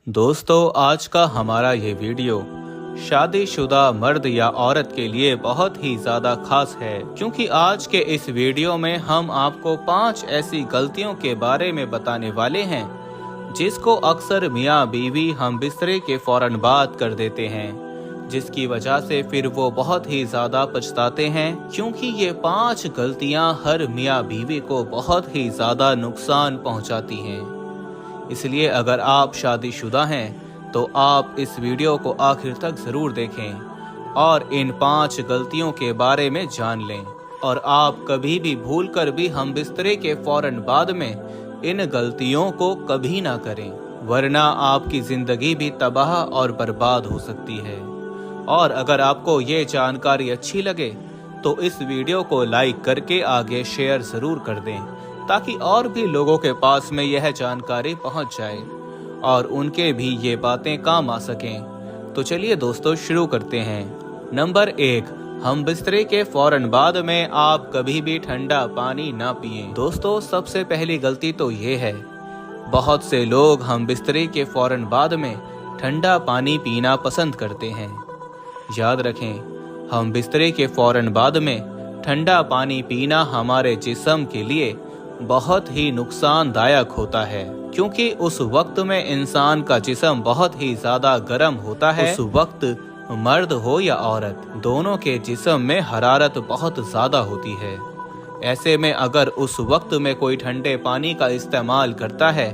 दोस्तों, आज का हमारा ये वीडियो शादीशुदा मर्द या औरत के लिए बहुत ही ज़्यादा खास है, क्योंकि आज के इस वीडियो में हम आपको 5 ऐसी गलतियों के बारे में बताने वाले हैं जिसको अक्सर मियाँ बीवी हम बिस्तरे के फौरन बाद कर देते हैं, जिसकी वजह से फिर वो बहुत ही ज़्यादा पछताते हैं, क्योंकि ये 5 गलतियाँ हर मियाँ बीवी को बहुत ही ज़्यादा नुकसान पहुँचाती हैं। इसलिए अगर आप शादीशुदा हैं तो आप इस वीडियो को आखिर तक ज़रूर देखें और इन 5 गलतियों के बारे में जान लें, और आप कभी भी भूल कर भी हम बिस्तरे के फौरन बाद में इन गलतियों को कभी ना करें, वरना आपकी ज़िंदगी भी तबाह और बर्बाद हो सकती है। और अगर आपको ये जानकारी अच्छी लगे तो इस वीडियो को लाइक करके आगे शेयर ज़रूर कर दें, ताकि और भी लोगों के पास में यह जानकारी पहुंच जाए और उनके भी ये बातें काम आ सकें। तो चलिए दोस्तों, शुरू करते हैं। नंबर 1, हम बिस्तरे के फौरन बाद में आप कभी भी ठंडा पानी ना पिएं। दोस्तों, सबसे पहली गलती तो ये है, बहुत से लोग हम बिस्तरे के फौरन बाद में ठंडा पानी पीना पसंद करते हैं। याद रखें, हम बिस्तरे के फौरन बाद में ठंडा पानी पीना हमारे जिस्म के लिए बहुत ही नुकसानदायक होता है, क्योंकि उस वक्त में इंसान का जिस्म बहुत ही ज़्यादा गर्म होता है। उस वक्त मर्द हो या औरत, दोनों के जिस्म में हरारत बहुत ज़्यादा होती है। ऐसे में अगर उस वक्त में कोई ठंडे पानी का इस्तेमाल करता है,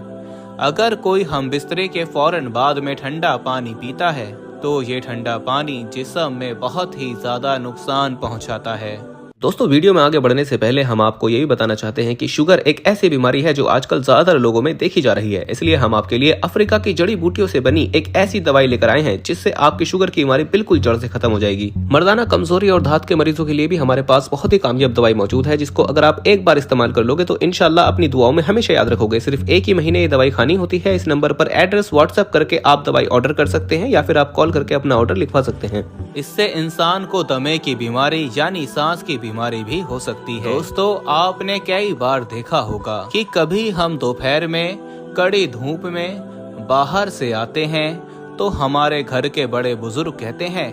अगर कोई हम बिस्तरे के फौरन बाद में ठंडा पानी पीता है, तो ये ठंडा पानी जिस्म में बहुत ही ज़्यादा नुकसान पहुँचाता है। दोस्तों, वीडियो में आगे बढ़ने से पहले हम आपको यही बताना चाहते हैं कि शुगर एक ऐसी बीमारी है जो आजकल ज्यादातर लोगों में देखी जा रही है। इसलिए हम आपके लिए अफ्रीका की जड़ी बूटियों से बनी एक ऐसी दवाई लेकर आए हैं जिससे आपकी शुगर की बीमारी बिल्कुल जड़ से खत्म हो जाएगी। मर्दाना कमजोरी और धात के मरीजों के लिए भी हमारे पास बहुत ही कामयाब दवाई मौजूद है, जिसको अगर आप एक बार इस्तेमाल कर लोगे तो इंशाल्लाह अपनी दुआओं में हमेशा याद रखोगे। सिर्फ एक ही महीने ये दवाई खानी होती है। इस नंबर पर एड्रेस व्हाट्सएप करके आप दवाई ऑर्डर कर सकते हैं, या फिर आप कॉल करके अपना ऑर्डर लिखवा सकते हैं। इससे इंसान को दमे की बीमारी यानी सांस की बीमारी भी हो सकती है। दोस्तों, आपने कई बार देखा होगा कि कभी हम दोपहर में कड़ी धूप में बाहर से आते हैं तो हमारे घर के बड़े बुजुर्ग कहते हैं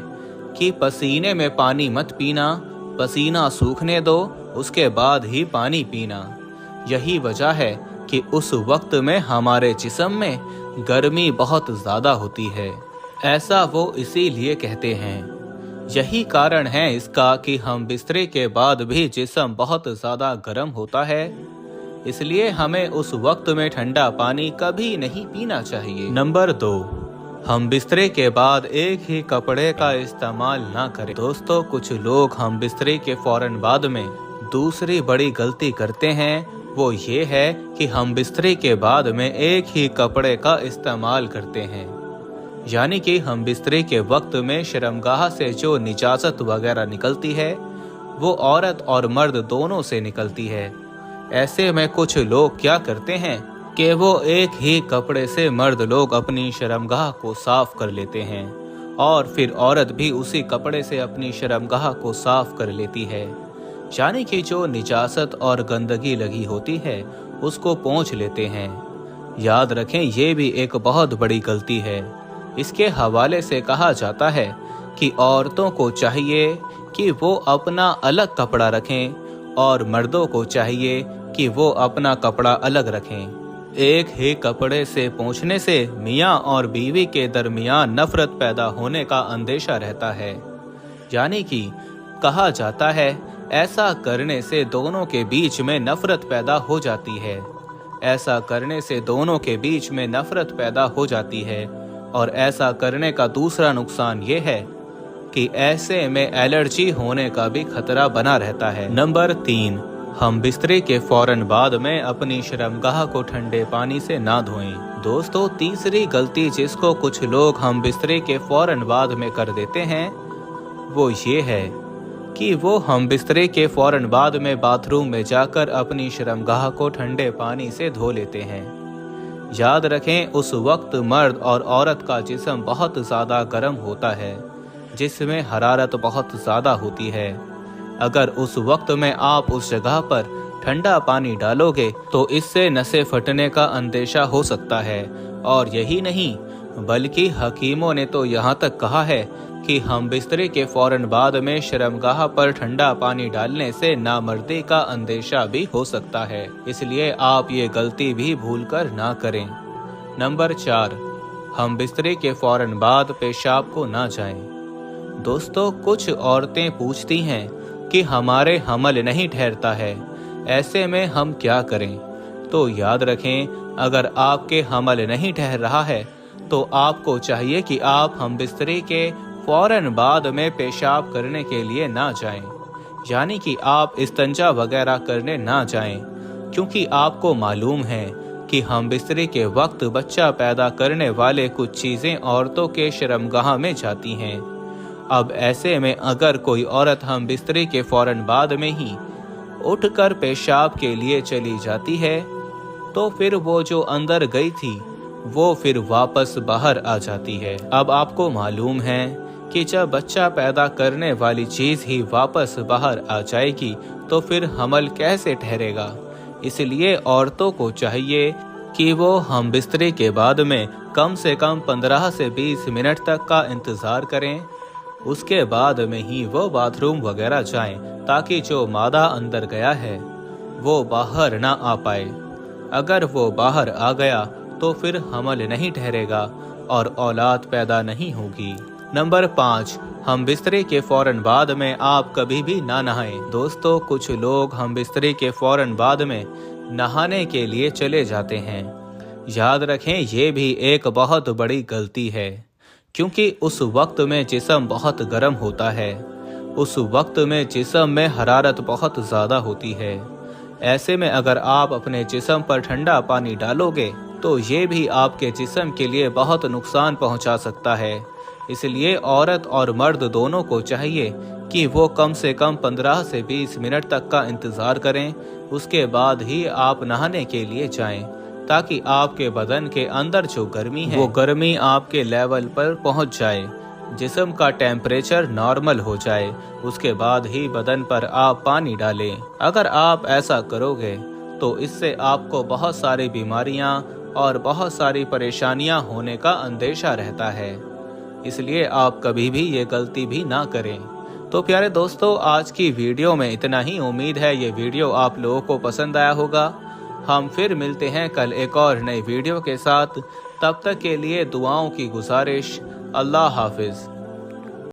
कि पसीने में पानी मत पीना, पसीना सूखने दो, उसके बाद ही पानी पीना। यही वजह है कि उस वक्त में हमारे जिस्म में गर्मी बहुत ज्यादा होती है। ऐसा वो इसीलिए कहते हैं। यही कारण है इसका कि हम बिस्तरे के बाद भी जिस्म बहुत ज़्यादा गर्म होता है, इसलिए हमें उस वक्त में ठंडा पानी कभी नहीं पीना चाहिए। नंबर 2, हम बिस्तरे के बाद एक ही कपड़े का इस्तेमाल ना करें। दोस्तों, कुछ लोग हम बिस्तरे के फौरन बाद में दूसरी बड़ी गलती करते हैं, वो ये है कि हम बिस्तरे के बाद में एक ही कपड़े का इस्तेमाल करते हैं। यानी कि हम बिस्तरे के वक्त में शर्मगाह से जो निजाजत वगैरह निकलती है वो औरत और मर्द दोनों से निकलती है। ऐसे में कुछ लोग क्या करते हैं कि वो एक ही कपड़े से मर्द लोग अपनी शर्मगाह को साफ कर लेते हैं, और फिर औरत भी उसी कपड़े से अपनी शर्मगाह को साफ कर लेती है। यानी कि जो निजाजत और गंदगी लगी होती है उसको पोंछ लेते हैं। याद रखें, ये भी एक बहुत बड़ी गलती है। इसके हवाले से कहा जाता है कि औरतों को चाहिए कि वो अपना अलग कपड़ा रखें और मर्दों को चाहिए कि वो अपना कपड़ा अलग रखें। एक ही कपड़े से पोंछने से मियाँ और बीवी के दरमियान नफरत पैदा होने का अंदेशा रहता है। यानी कि कहा जाता है ऐसा करने से दोनों के बीच में नफरत पैदा हो जाती है। ऐसा करने से दोनों के बीच में नफरत पैदा हो जाती है, और ऐसा करने का दूसरा नुकसान ये है कि ऐसे में एलर्जी होने का भी खतरा बना रहता है। नंबर 3, हम बिस्तरे के फौरन बाद में अपनी शर्मगाह को ठंडे पानी से ना धोएं। दोस्तों, तीसरी गलती जिसको कुछ लोग हम बिस्तरे के फौरन बाद में कर देते हैं वो ये है कि वो हम बिस्तरे के फौरन बाद में बाथरूम में जाकर अपनी शर्मगाह को ठंडे पानी से धो लेते हैं। याद रखें, उस वक्त मर्द और औरत का जिस्म बहुत ज़्यादा गर्म होता है, जिसमें हरारत बहुत ज़्यादा होती है। अगर उस वक्त में आप उस जगह पर ठंडा पानी डालोगे तो इससे नसें फटने का अंदेशा हो सकता है। और यही नहीं, बल्कि हकीमों ने तो यहाँ तक कहा है कि हम बिस्तरे के फौरन बाद में शर्मगाह पर ठंडा पानी डालने से नामर्दी का अंदेशा भी हो सकता है, इसलिए आप ये गलती भी भूलकर ना करें। नंबर 4, हम बिस्तरे के फौरन बाद पेशाब को ना जाएं। दोस्तों, कुछ औरतें पूछती हैं कि हमारे हमल नहीं ठहरता है, ऐसे में हम क्या करें? तो याद रखें, अगर आपके हमल नहीं ठहर रहा है तो आपको चाहिए कि आप हम बिस्तरे के फौरन बाद में पेशाब करने के लिए ना जाएं, यानी कि आप इस्तंजा वगैरह करने ना जाएं, क्योंकि आपको मालूम है कि हम बिस्तरे के वक्त बच्चा पैदा करने वाले कुछ चीज़ें औरतों के शर्मगाह में जाती हैं। अब ऐसे में अगर कोई औरत हम बिस्तरे के फौरन बाद में ही उठकर पेशाब के लिए चली जाती है तो फिर वो जो अंदर गई थी वो फिर वापस बाहर आ जाती है। अब आपको मालूम है कि जब बच्चा पैदा करने वाली चीज़ ही वापस बाहर आ जाएगी तो फिर हमल कैसे ठहरेगा? इसलिए औरतों को चाहिए कि वो हम बिस्तरे के बाद में कम से कम 15 से 20 मिनट तक का इंतज़ार करें, उसके बाद में ही वो बाथरूम वगैरह जाएं, ताकि जो मादा अंदर गया है वो बाहर ना आ पाए। अगर वो बाहर आ गया तो फिर हमल नहीं ठहरेगा और औलाद पैदा नहीं होगी। नंबर 5, हम बिस्तरे के फौरन बाद में आप कभी भी ना नहाएं। दोस्तों, कुछ लोग हम बिस्तरे के फौरन बाद में नहाने के लिए चले जाते हैं। याद रखें, ये भी एक बहुत बड़ी गलती है, क्योंकि उस वक्त में जिस्म बहुत गर्म होता है, उस वक्त में जिस्म में हरारत बहुत ज़्यादा होती है। ऐसे में अगर आप अपने जिस्म पर ठंडा पानी डालोगे तो ये भी आपके जिस्म के लिए बहुत नुकसान पहुंचा सकता है। इसलिए औरत और मर्द दोनों को चाहिए कि वो कम से कम 15 से 20 मिनट तक का इंतज़ार करें, उसके बाद ही आप नहाने के लिए जाएं, ताकि आपके बदन के अंदर जो गर्मी है वो गर्मी आपके लेवल पर पहुंच जाए, जिस्म का टेम्परेचर नॉर्मल हो जाए, उसके बाद ही बदन पर आप पानी डालें। अगर आप ऐसा करोगे तो इससे आपको बहुत सारी बीमारियां और बहुत सारी परेशानियां होने का अंदेशा रहता है, इसलिए आप कभी भी ये गलती भी ना करें। तो प्यारे दोस्तों, आज की वीडियो में इतना ही। उम्मीद है ये वीडियो आप लोगों को पसंद आया होगा। हम फिर मिलते हैं कल एक और नई वीडियो के साथ। तब तक के लिए दुआओं की गुजारिश। अल्लाह हाफिज।